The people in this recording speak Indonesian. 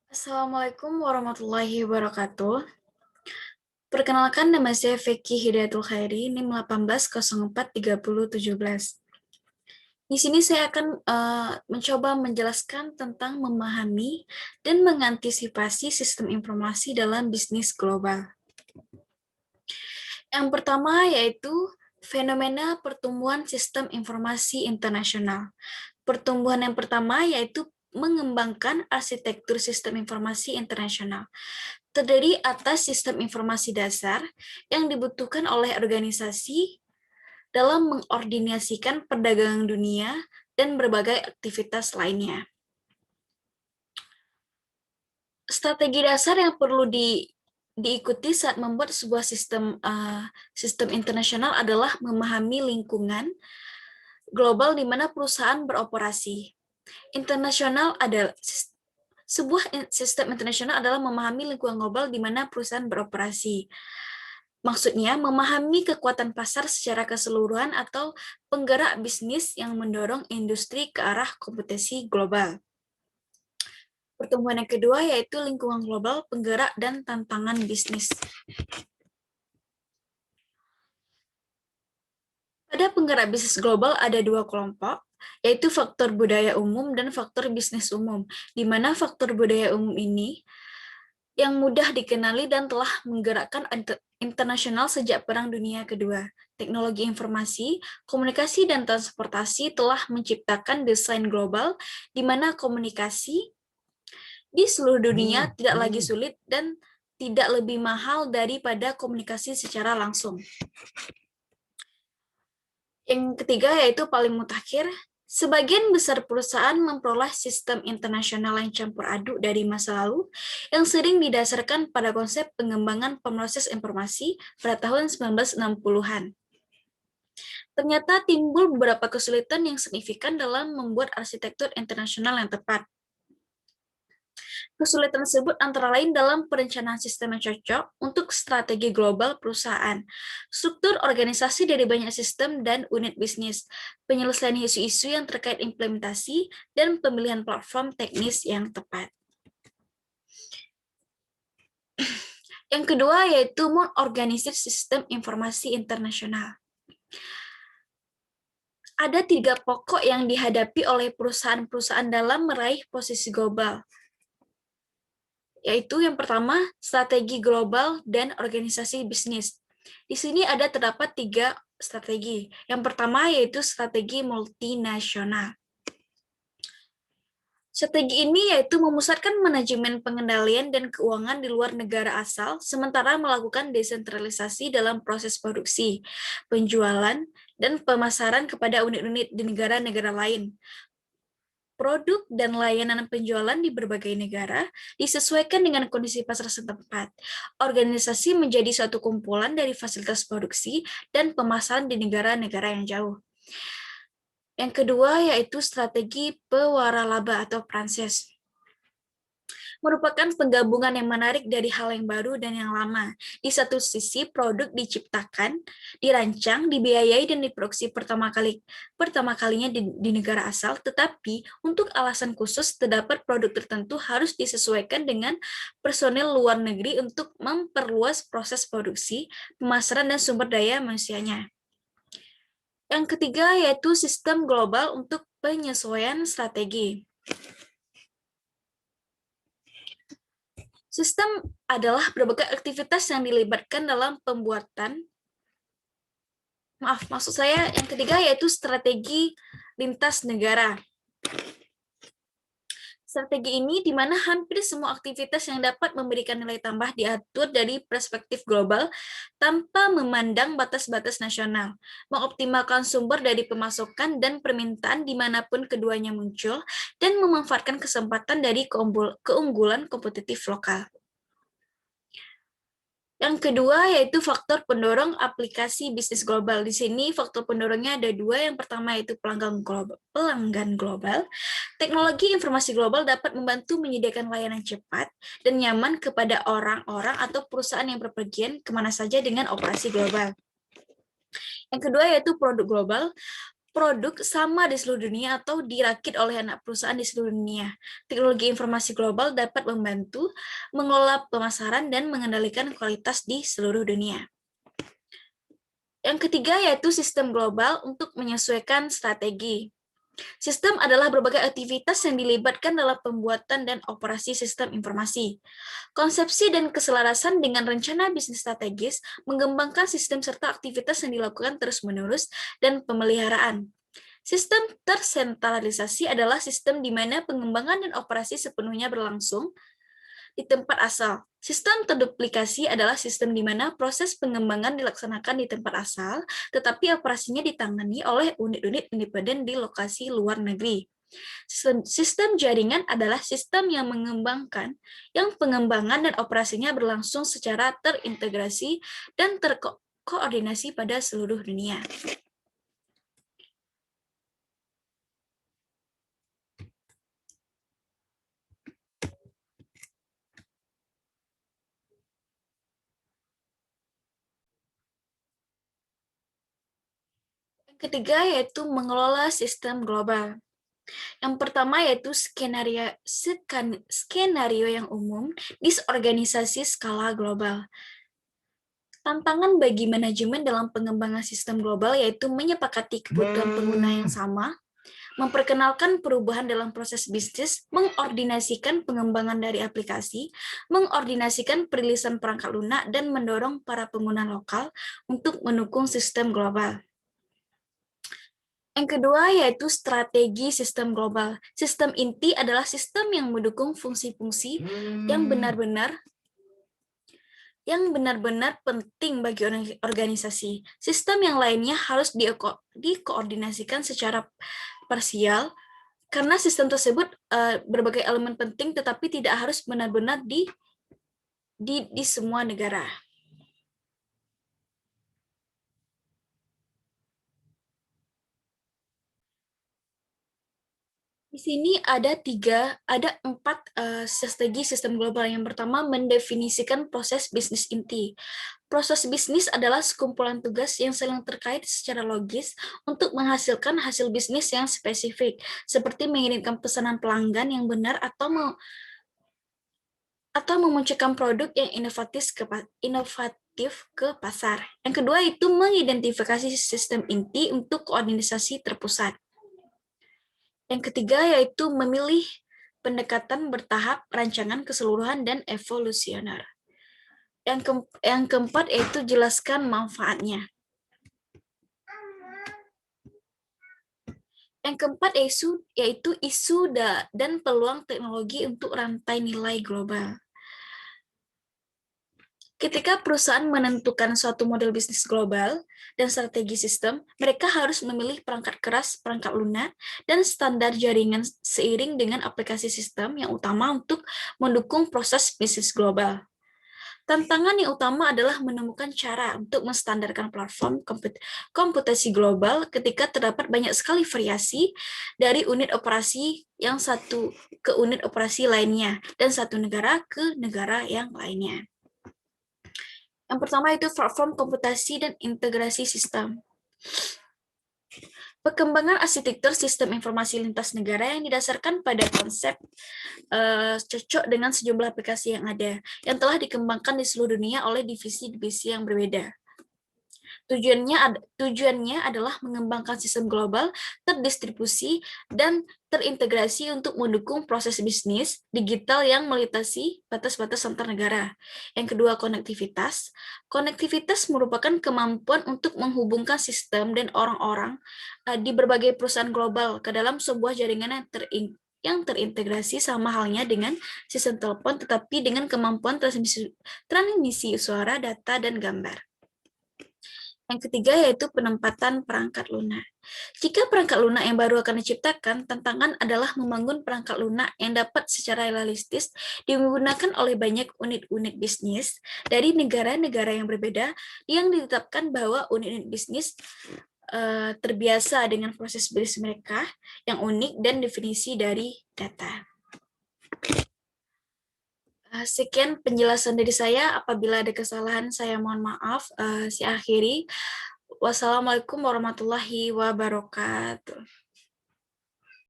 Assalamualaikum warahmatullahi wabarakatuh. Perkenalkan, nama saya Vicky Hidayatul Khairi, NIM 18043017. Di sini saya akan mencoba menjelaskan tentang memahami dan mengantisipasi sistem informasi dalam bisnis global. Yang pertama yaitu fenomena pertumbuhan sistem informasi internasional. Pertumbuhan yang pertama yaitu mengembangkan arsitektur sistem informasi internasional. Terdiri atas sistem informasi dasar yang dibutuhkan oleh organisasi dalam mengordinasikan perdagangan dunia dan berbagai aktivitas lainnya. Strategi dasar yang perlu diikuti saat membuat sebuah sistem internasional adalah memahami lingkungan global di mana perusahaan beroperasi. Sebuah sistem internasional adalah memahami lingkungan global di mana perusahaan beroperasi. Maksudnya, memahami kekuatan pasar secara keseluruhan atau penggerak bisnis yang mendorong industri ke arah kompetisi global. Pertumbuhan yang kedua yaitu lingkungan global, penggerak, dan tantangan bisnis. Pada penggerak bisnis global ada dua kelompok, yaitu faktor budaya umum dan faktor bisnis umum, di mana faktor budaya umum ini yang mudah dikenali dan telah menggerakkan internasional sejak Perang Dunia Kedua. Teknologi informasi, komunikasi, dan transportasi telah menciptakan desain global di mana komunikasi di seluruh dunia tidak lagi sulit dan tidak lebih mahal daripada komunikasi secara langsung. Yang ketiga yaitu paling mutakhir, sebagian besar perusahaan memperoleh sistem internasional yang campur aduk dari masa lalu yang sering didasarkan pada konsep pengembangan pemroses informasi pada tahun 1960-an. Ternyata timbul beberapa kesulitan yang signifikan dalam membuat arsitektur internasional yang tepat. Kesulitan tersebut antara lain dalam perencanaan sistem yang cocok untuk strategi global perusahaan, struktur organisasi dari banyak sistem dan unit bisnis, penyelesaian isu-isu yang terkait implementasi, dan pemilihan platform teknis yang tepat. Yang kedua yaitu mengorganisir sistem informasi internasional. Ada tiga pokok yang dihadapi oleh perusahaan-perusahaan dalam meraih posisi global, yaitu yang pertama, strategi global dan organisasi bisnis. Di sini terdapat tiga strategi. Yang pertama yaitu strategi multinasional. Strategi ini yaitu memusatkan manajemen pengendalian dan keuangan di luar negara asal, sementara melakukan desentralisasi dalam proses produksi, penjualan, dan pemasaran kepada unit-unit di negara-negara lain. Produk dan layanan penjualan di berbagai negara disesuaikan dengan kondisi pasar setempat. Organisasi menjadi suatu kumpulan dari fasilitas produksi dan pemasaran di negara-negara yang jauh. Yang kedua yaitu strategi pewaralaba atau Pranses. Merupakan penggabungan yang menarik dari hal yang baru dan yang lama. Di satu sisi, produk diciptakan, dirancang, dibiayai, dan diproduksi pertama kalinya di negara asal, tetapi untuk alasan khusus terdapat produk tertentu harus disesuaikan dengan personil luar negeri untuk memperluas proses produksi, pemasaran, dan sumber daya manusianya. Yang ketiga yaitu sistem global untuk penyesuaian strategi. Sistem adalah berbagai aktivitas yang dilibatkan dalam pembuatan, maksud saya yang ketiga yaitu strategi lintas negara. Strategi ini di mana hampir semua aktivitas yang dapat memberikan nilai tambah diatur dari perspektif global tanpa memandang batas-batas nasional, mengoptimalkan sumber dari pemasukan dan permintaan dimanapun keduanya muncul, dan memanfaatkan kesempatan dari keunggulan kompetitif lokal. Yang kedua yaitu faktor pendorong aplikasi bisnis global. Di sini faktor pendorongnya ada dua. Yang pertama yaitu pelanggan global. Teknologi informasi global dapat membantu menyediakan layanan cepat dan nyaman kepada orang-orang atau perusahaan yang berpergian kemana saja dengan operasi global. Yang kedua yaitu produk global. produk sama di seluruh dunia atau dirakit oleh anak perusahaan di seluruh dunia. Teknologi informasi global dapat membantu mengelola pemasaran dan mengendalikan kualitas di seluruh dunia. Yang ketiga yaitu sistem global untuk menyesuaikan strategi. Sistem adalah berbagai aktivitas yang dilibatkan dalam pembuatan dan operasi sistem informasi. Konsepsi dan keselarasan dengan rencana bisnis strategis mengembangkan sistem serta aktivitas yang dilakukan terus-menerus dan pemeliharaan. Sistem tersentralisasi adalah sistem di mana pengembangan dan operasi sepenuhnya berlangsung di tempat asal. Sistem terduplikasi adalah sistem di mana proses pengembangan dilaksanakan di tempat asal, tetapi operasinya ditangani oleh unit-unit independen di lokasi luar negeri. Sistem jaringan adalah sistem yang mengembangkan, yang pengembangan dan operasinya berlangsung secara terintegrasi dan terkoordinasi pada seluruh dunia. Ketiga yaitu mengelola sistem global. Yang pertama yaitu skenario yang umum disorganisasi skala global. Tantangan bagi manajemen dalam pengembangan sistem global yaitu menyepakati kebutuhan pengguna yang sama, memperkenalkan perubahan dalam proses bisnis, mengordinasikan pengembangan dari aplikasi, mengordinasikan perilisan perangkat lunak, dan mendorong para pengguna lokal untuk mendukung sistem global. Yang kedua yaitu strategi sistem global. Sistem inti adalah sistem yang mendukung fungsi-fungsi yang benar-benar penting bagi organisasi. Sistem yang lainnya harus dikoordinasikan secara parsial karena sistem tersebut berbagai elemen penting tetapi tidak harus benar-benar di semua negara. Di sini ada 4 strategi sistem global. Yang pertama, mendefinisikan proses bisnis inti. Proses bisnis adalah sekumpulan tugas yang saling terkait secara logis untuk menghasilkan hasil bisnis yang spesifik, seperti mengirimkan pesanan pelanggan yang benar atau memunculkan produk yang inovatif ke pasar. Yang kedua itu mengidentifikasi sistem inti untuk koordinasi terpusat. Yang ketiga yaitu memilih pendekatan bertahap, rancangan keseluruhan, dan evolusioner. Yang keempat yaitu jelaskan manfaatnya. Yang keempat yaitu isu dan peluang teknologi untuk rantai nilai global. Ketika perusahaan menentukan suatu model bisnis global dan strategi sistem, mereka harus memilih perangkat keras, perangkat lunak, dan standar jaringan seiring dengan aplikasi sistem yang utama untuk mendukung proses bisnis global. Tantangan yang utama adalah menemukan cara untuk menstandarkan platform komputasi global ketika terdapat banyak sekali variasi dari unit operasi yang satu ke unit operasi lainnya dan satu negara ke negara yang lainnya. Yang pertama itu platform komputasi dan integrasi sistem. Perkembangan arsitektur sistem informasi lintas negara yang didasarkan pada konsep cocok dengan sejumlah aplikasi yang ada, yang telah dikembangkan di seluruh dunia oleh divisi-divisi yang berbeda. Tujuannya adalah mengembangkan sistem global, terdistribusi, dan terintegrasi untuk mendukung proses bisnis digital yang melintasi batas-batas antar negara. Yang kedua, konektivitas. Konektivitas merupakan kemampuan untuk menghubungkan sistem dan orang-orang di berbagai perusahaan global ke dalam sebuah jaringan yang terintegrasi sama halnya dengan sistem telepon, tetapi dengan kemampuan transmisi suara, data, dan gambar. Yang ketiga yaitu penempatan perangkat lunak. Jika perangkat lunak yang baru akan diciptakan, tantangan adalah membangun perangkat lunak yang dapat secara realistis digunakan oleh banyak unit-unit bisnis dari negara-negara yang berbeda yang ditetapkan bahwa unit-unit bisnis terbiasa dengan proses bisnis mereka yang unik dan definisi dari data. Sekian penjelasan dari saya. Apabila ada kesalahan, saya mohon maaf. Saya akhiri. Wassalamualaikum warahmatullahi wabarakatuh.